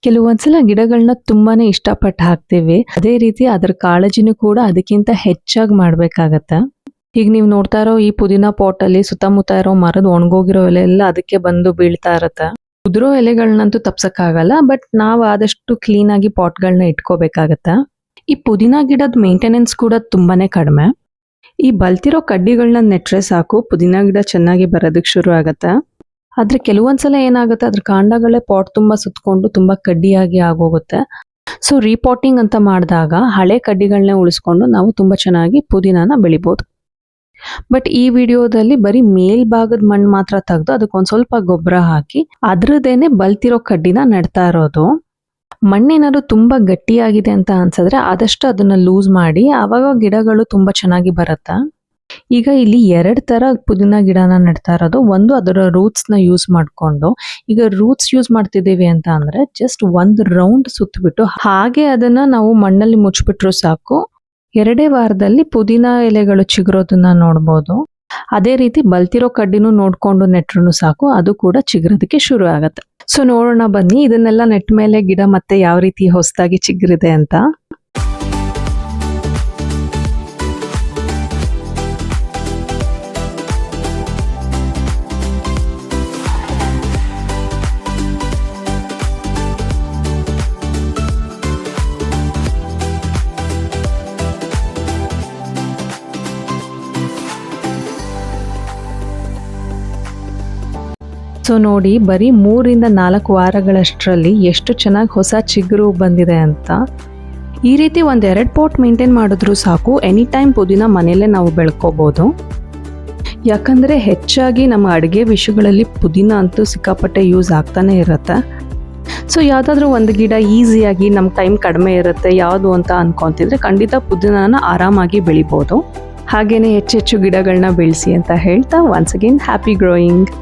ಕೆಲವೊಂದ್ಸಲ ಗಿಡಗಳನ್ನ ತುಂಬಾನೇ ಇಷ್ಟಪಟ್ಟು ಹಾಕ್ತೇವೆ, ಅದೇ ರೀತಿ ಅದರ ಕಾಳಜಿನೂ ಕೂಡ ಅದಕ್ಕಿಂತ ಹೆಚ್ಚಾಗಿ ಮಾಡ್ಬೇಕಾಗತ್ತೆ. ಈಗ ನೀವು ನೋಡ್ತಾ ಇರೋ ಈ ಪುದೀನಾ ಪಾಟ್ ಅಲ್ಲಿ ಸುತ್ತಮುತ್ತ ಇರೋ ಮರದ ಒಣಗೋಗಿರೋ ಎಲೆ ಎಲ್ಲ ಅದಕ್ಕೆ ಬಂದು ಬೀಳ್ತಾ ಇರತ್ತೆ. ಉದುರೋ ಎಲೆಗಳನ್ನಂತೂ ತಪ್ಸಕ್ಕಾಗಲ್ಲ, ಬಟ್ ನಾವು ಆದಷ್ಟು ಕ್ಲೀನ್ ಆಗಿ ಪಾಟ್ಗಳನ್ನ ಇಟ್ಕೋಬೇಕಾಗತ್ತೆ. ಈ ಪುದೀನಾ ಗಿಡದ ಮೇಂಟೆನೆನ್ಸ್ ಕೂಡ ತುಂಬಾನೇ ಕಡಿಮೆ. ಈ ಬಲ್ತಿರೋ ಕಡ್ಡಿಗಳನ್ನ ನೆಟ್ರೆ ಸಾಕು ಪುದೀನಾ ಗಿಡ ಚೆನ್ನಾಗಿ ಬರೋದಕ್ಕೆ ಶುರು ಆಗತ್ತೆ. ಆದ್ರೆ ಕೆಲವೊಂದ್ಸಲ ಏನಾಗುತ್ತೆ, ಅದ್ರ ಕಾಂಡಗಳೇ ಪಾಟ್ ತುಂಬಾ ಸುತ್ತಕೊಂಡು ತುಂಬಾ ಕಡ್ಡಿಯಾಗಿ ಆಗೋಗುತ್ತೆ. ಸೊ ರೀಪಾಟಿಂಗ್ ಅಂತ ಮಾಡಿದಾಗ ಹಳೆ ಕಡ್ಡಿಗಳನ್ನೇ ಉಳಿಸ್ಕೊಂಡು ನಾವು ತುಂಬಾ ಚೆನ್ನಾಗಿ ಪುದೀನಾನ ಬೆಳಿಬೋದು. ಬಟ್ ಈ ವಿಡಿಯೋದಲ್ಲಿ ಬರೀ ಮೇಲ್ಭಾಗದ ಮಣ್ಣು ಮಾತ್ರ ತೆಗೆದು ಅದಕ್ಕೊಂದ್ ಸ್ವಲ್ಪ ಗೊಬ್ಬರ ಹಾಕಿ ಅದ್ರದ್ದೇನೆ ಬಲ್ತಿರೋ ಕಡ್ಡಿನ ನೆಡ್ತಾ ಇರೋದು. ಮಣ್ಣೇನಾದ್ರು ತುಂಬಾ ಗಟ್ಟಿಯಾಗಿದೆ ಅಂತ ಅನ್ಸಿದ್ರೆ ಆದಷ್ಟು ಅದನ್ನ ಲೂಸ್ ಮಾಡಿ, ಆವಾಗ ಗಿಡಗಳು ತುಂಬಾ ಚೆನ್ನಾಗಿ ಬರುತ್ತೆ. ಈಗ ಇಲ್ಲಿ 2 ತರ ಪುದೀನಾ ಗಿಡನ ನೆಡ್ತಾ ಇರೋದು. ಒಂದು ಅದರ ರೂಟ್ಸ್ ನ ಯೂಸ್ ಮಾಡ್ಕೊಂಡು, ಈಗ ರೂಟ್ಸ್ ಯೂಸ್ ಮಾಡ್ತಿದ್ದೀವಿ ಅಂತ ಅಂದ್ರೆ ಜಸ್ಟ್ 1 ರೌಂಡ್ ಸುತ್ತಬಿಟ್ಟು ಹಾಗೆ ಅದನ್ನ ನಾವು ಮಣ್ಣಲ್ಲಿ ಮುಚ್ಚಿಬಿಟ್ರು ಸಾಕು, 2 ವಾರದಲ್ಲಿ ಪುದೀನಾ ಎಲೆಗಳು ಚಿಗುರೋದನ್ನ ನೋಡ್ಬೋದು. ಅದೇ ರೀತಿ ಬಲ್ತಿರೋ ಕಡ್ಡಿನೂ ನೋಡ್ಕೊಂಡು ನೆಟ್ರು ಸಾಕು, ಅದು ಕೂಡ ಚಿಗುರೋದಕ್ಕೆ ಶುರು ಆಗತ್ತೆ. ಸೊ ನೋಡೋಣ ಬನ್ನಿ, ಇದನ್ನೆಲ್ಲ ನೆಟ್ಟ ಮೇಲೆ ಗಿಡ ಮತ್ತೆ ಯಾವ ರೀತಿ ಹೊಸದಾಗಿ ಚಿಗುರಿದೆ ಅಂತ. ಸೊ ನೋಡಿ, ಬರೀ 3 ರಿಂದ 4 ವಾರಗಳಷ್ಟರಲ್ಲಿ ಎಷ್ಟು ಚೆನ್ನಾಗಿ ಹೊಸ ಚಿಗುರು ಬಂದಿದೆ ಅಂತ. ಈ ರೀತಿ 1-2 ಪಾಟ್ ಮೇಂಟೈನ್ ಮಾಡಿದ್ರು ಸಾಕು, ಎನಿ ಟೈಮ್ ಪುದೀನಾ ಮನೆಯಲ್ಲೇ ನಾವು ಬೆಳ್ಕೋಬೋದು. ಯಾಕಂದರೆ ಹೆಚ್ಚಾಗಿ ನಮ್ಮ ಅಡುಗೆ ವಿಷಯಗಳಲ್ಲಿ ಪುದೀನಾ ಅಂತೂ ಸಿಕ್ಕಾಪಟ್ಟೆ ಯೂಸ್ ಆಗ್ತಾನೆ ಇರುತ್ತೆ. ಸೊ ಯಾವುದಾದ್ರೂ ಒಂದು ಗಿಡ ಈಸಿಯಾಗಿ ನಮ್ಮ ಟೈಮ್ ಕಡಿಮೆ ಇರುತ್ತೆ ಯಾವುದು ಅಂತ ಅನ್ಕೊತಿದ್ರೆ ಖಂಡಿತ ಪುದೀನಾನ ಆರಾಮಾಗಿ ಬೆಳಿಬೋದು. ಹಾಗೆಯೇ ಹೆಚ್ಚೆಚ್ಚು ಗಿಡಗಳನ್ನ ಬೆಳೆಸಿ ಅಂತ ಹೇಳ್ತಾ, ಒನ್ಸ್ ಅಗೇನ್ ಹ್ಯಾಪಿ ಗ್ರೋಯಿಂಗ್.